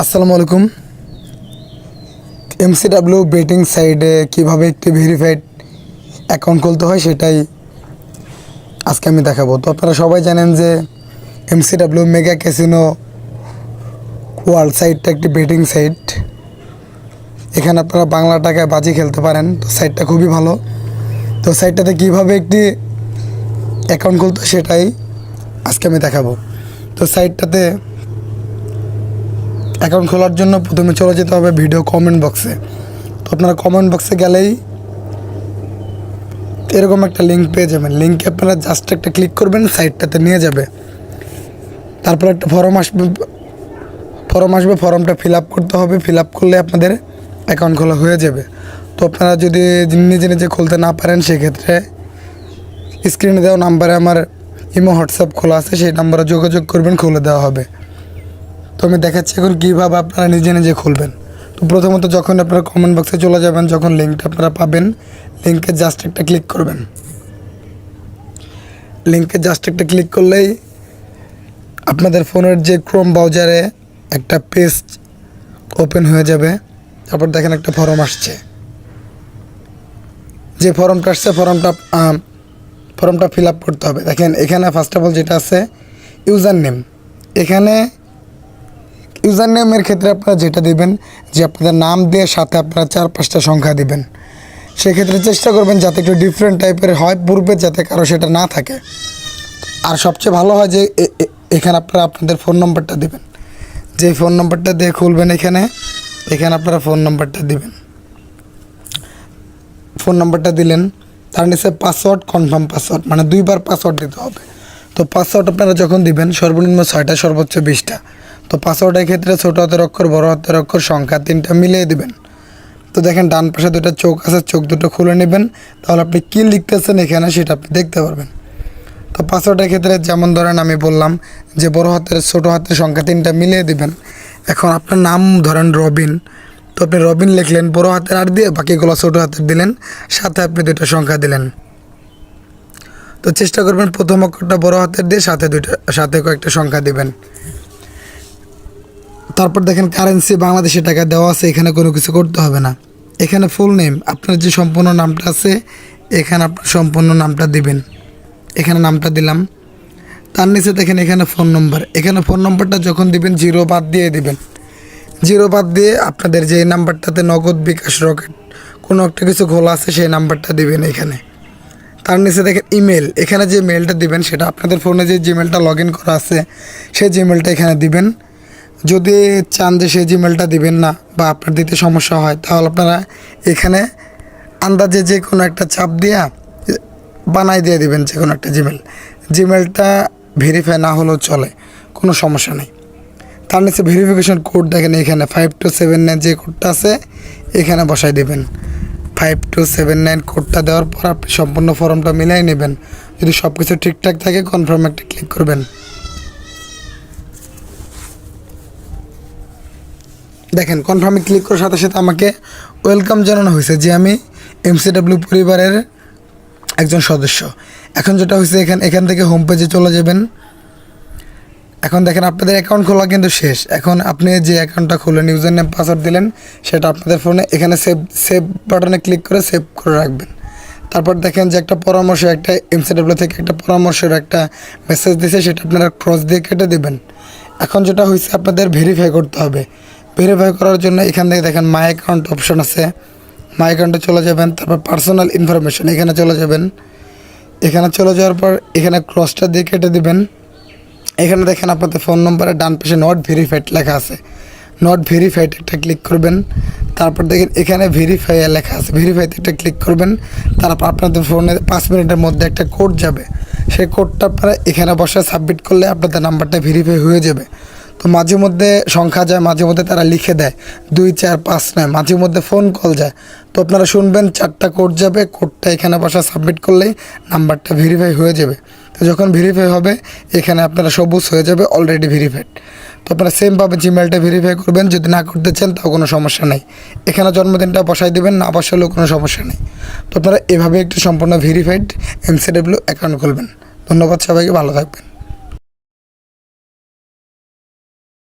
আসসালামু আলাইকুম। MCW betting সাইটে কীভাবে একটি ভেরিফাইড অ্যাকাউন্ট খুলতে হয় সেটাই আজকে আমি দেখাবো। তো আপনারা সবাই জানেন যে এমসিডাব্লিউ মেগা ক্যাসিনো ওয়ার্ল্ড সাইটটা একটি বেটিং সাইট। এখানে আপনারা বাংলা টাকায় বাজি খেলতে পারেন। তো সাইটটা খুবই ভালো। তো সাইটটাতে কীভাবে একটি অ্যাকাউন্ট খুলতে হয় সেটাই আজকে আমি দেখাবো। তো সাইটটাতে অ্যাকাউন্ট খোলার জন্য প্রথমে চলে যেতে হবে ভিডিও কমেন্ট বক্সে। তো আপনারা কমেন্ট বক্সে গেলেই এরকম একটা লিঙ্ক পেয়ে যাবেন। লিঙ্কে আপনারা জাস্ট একটা ক্লিক করবেন, সাইটটাতে নিয়ে যাবে। তারপর একটা ফর্ম আসবে, ফর্মটা ফিল আপ করতে হবে। ফিল আপ করলে আপনাদের অ্যাকাউন্ট খোলা হয়ে যাবে। তো আপনারা যদি নিজে নিজে খুলতে না পারেন সেক্ষেত্রে স্ক্রিনে দেওয়া নাম্বারে আমার ইমো হোয়াটসঅ্যাপ খোলা আছে, সেই নাম্বারে যোগাযোগ করবেন, খুলে দেওয়া হবে। তো আমি দেখাচ্ছি এখন কীভাবে আপনারা নিজে নিজে খুলবেন। তো প্রথমত যখন আপনারা কমেন্ট বক্সে চলে যাবেন, যখন লিঙ্কটা আপনারা পাবেন, লিঙ্কে জাস্ট একটা ক্লিক করবেন। লিঙ্কে জাস্ট একটা ক্লিক করলেই আপনাদের ফোনের যে ক্রোম ব্রাউজারে একটা পেজ ওপেন হয়ে যাবে। তারপর দেখেন একটা ফর্ম আসছে। যে ফর্মটা আসছে ফর্মটা ফিল আপ করতে হবে। দেখেন এখানে ফার্স্ট অফ অল যেটা আছে ইউজার নেম। এখানে ইউজার নেমের ক্ষেত্রে আপনারা যেটা দিবেন যে আপনাদের নাম দিয়ে সাথে আপনারা 4-5টা সংখ্যা দিবেন। সেক্ষেত্রে চেষ্টা করবেন যাতে একটু ডিফারেন্ট টাইপের হয়, পূর্বে যাতে কারো সেটা না থাকে। আর সবচেয়ে ভালো হয় যে এখানে আপনারা আপনাদের ফোন নম্বরটা দিবেন। যে ফোন নম্বরটা দিয়ে খুলবেন এখানে আপনারা ফোন নম্বরটা দিবেন। ফোন নম্বরটা দিলেন, তার নিচে পাসওয়ার্ড, কনফার্ম পাসওয়ার্ড, মানে 2বার পাসওয়ার্ড দিতে হবে। তো পাসওয়ার্ড আপনারা যখন দিবেন সর্বনিম্ন 6টা, সর্বোচ্চ 20টা। তো পাসওয়ার্ডের ক্ষেত্রে ছোটো হাতের অক্ষর, বড় হাতের অক্ষর, সংখ্যা 3টা মিলিয়ে দিবেন। তো দেখেন ডান পাশে 2টা চোখ আছে, চোখ দুটো খুলে নেবেন। তাহলে আপনি কী লিখতেছেন এখানে সেটা আপনি দেখতে পারবেন। তো পাসওয়ার্ডের ক্ষেত্রে যেমন ধরেন আমি বললাম যে বড় হাতের ছোটো হাতের সংখ্যা 3টা মিলিয়ে দিবেন। এখন আপনার নাম ধরেন রবিন, তো আপনি রবিন লিখলেন বড় হাতের আর দিয়ে, বাকিগুলো ছোটো হাতের দিলেন, সাথে আপনি 2টা সংখ্যা দিলেন। তো চেষ্টা করবেন প্রথম অক্ষরটা বড় হাতের দিয়ে সাথে কয়েকটা সংখ্যা দিবেন। তারপর দেখেন কারেন্সি বাংলাদেশি টাকা দেওয়া আছে, এখানে কোনো কিছু করতে হবে না। এখানে ফুল নেম, আপনার যে সম্পূর্ণ নামটা আছে এখানে আপনার সম্পূর্ণ নামটা দিবেন। এখানে নামটা দিলাম। তার নিচে দেখেন এখানে ফোন নম্বর। এখানে ফোন নম্বরটা যখন দিবেন 0 বাদ দিয়ে দিবেন। 0 বাদ দিয়ে আপনাদের যে নাম্বারটাতে নগদ, বিকাশ, রকেট কোনো একটা কিছু খোলা আছে সেই নাম্বারটা দিবেন এখানে। তার নিচে দেখেন ইমেল। এখানে যে মেলটা দিবেন সেটা আপনাদের ফোনে যে জিমেলটা লগ ইন করা আছে সেই জিমেলটা এখানে দিবেন। যদি চান যে সেই জিমেলটা দিবেন না বা আপনার দিতে সমস্যা হয়, তাহলে আপনারা এখানে আন্দাজে যে কোনো একটা চাপ দিয়া বানাই দিয়ে দিবেন যে কোনো একটা জিমেলটা ভেরিফাই না হলেও চলে, কোনো সমস্যা নেই। তার নিচে ভেরিফিকেশন কোড দেখেন এখানে 5279 যে কোডটা আছে এখানে বসাই দেবেন। 5279 কোডটা দেওয়ার পর আপনি সম্পূর্ণ ফর্মটা মিলাই নেবেন। যদি সব কিছু ঠিকঠাক থাকে কনফার্ম একটা ক্লিক করবেন। দেখেন কনফার্মে ক্লিক করার সাথে সাথে আমাকে ওয়েলকাম জানানো হয়েছে যে আমি এমসিডাব্লিউ পরিবারের একজন সদস্য। এখন যেটা হয়েছে এখান থেকে হোম পেজে চলে যাবেন। এখন দেখেন আপনাদের অ্যাকাউন্ট খোলা কিন্তু শেষ। এখন আপনি যে অ্যাকাউন্টটা খুলেন, ইউজার নেম পাসওয়ার্ড দিলেন, সেটা আপনাদের ফোনে এখানে সেভ বাটনে ক্লিক করে সেভ করে রাখবেন। তারপর দেখেন যে একটা পরামর্শ, একটা এমসিডাব্লিউ থেকে একটা পরামর্শের একটা মেসেজ দিয়েছে, সেটা আপনারা ক্রস দিয়ে কেটে দেবেন। এখন যেটা হয়েছে আপনাদের ভেরিফাই করতে হবে। ভেরিফাই করার জন্য এখান থেকে দেখেন মাই অ্যাকাউন্ট অপশন আছে, মাই অ্যাকাউন্টে চলে যাবেন। তারপর পার্সোনাল ইনফরমেশন এখানে চলে যাবেন। এখানে চলে যাওয়ার পর এখানে ক্রসটা দিয়ে কেটে দিবেন। এখানে দেখেন আপনাদের ফোন নম্বরে ডান পাশে নট ভেরিফাইড লেখা আছে, নট ভেরিফাইড একটা ক্লিক করবেন। তারপর দেখেন এখানে ভেরিফাই লেখা আছে, ভেরিফাইতে একটা ক্লিক করবেন। তারপর আপনাদের ফোনে 5 মিনিটের মধ্যে একটা কোড যাবে। সেই কোডটা আপনারা এখানে বসে সাবমিট করলে আপনাদের নাম্বারটা ভেরিফাই হয়ে যাবে। তো মাঝে মধ্যে সংখ্যা যায়, মাঝে মধ্যে তারা লিখে দেয় 2, 4, 5 নয়, মাঝে মধ্যে ফোন কল যায়। তো আপনারা শুনবেন 4টা কোড যাবে, কোডটা এখানে বসা সাবমিট করলেই নাম্বারটা ভেরিফাই হয়ে যাবে। তো যখন ভেরিফাই হবে এখানে আপনারা সবুজ হয়ে যাবে অলরেডি ভেরিফাইড। তো আপনারা সেমভাবে জিমেলটা ভেরিফাই করবেন। যদি না করতে চান তাও কোনো সমস্যা নেই, এখানে জন্মদিনটা বসাই দেবেন, না বসালেও কোনো সমস্যা নেই। তো আপনারা এভাবে একটি সম্পূর্ণ ভেরিফাইড এমসিডাব্লিউ অ্যাকাউন্ট খুলবেন। ধন্যবাদ সবাইকে, ভালো থাকবেন।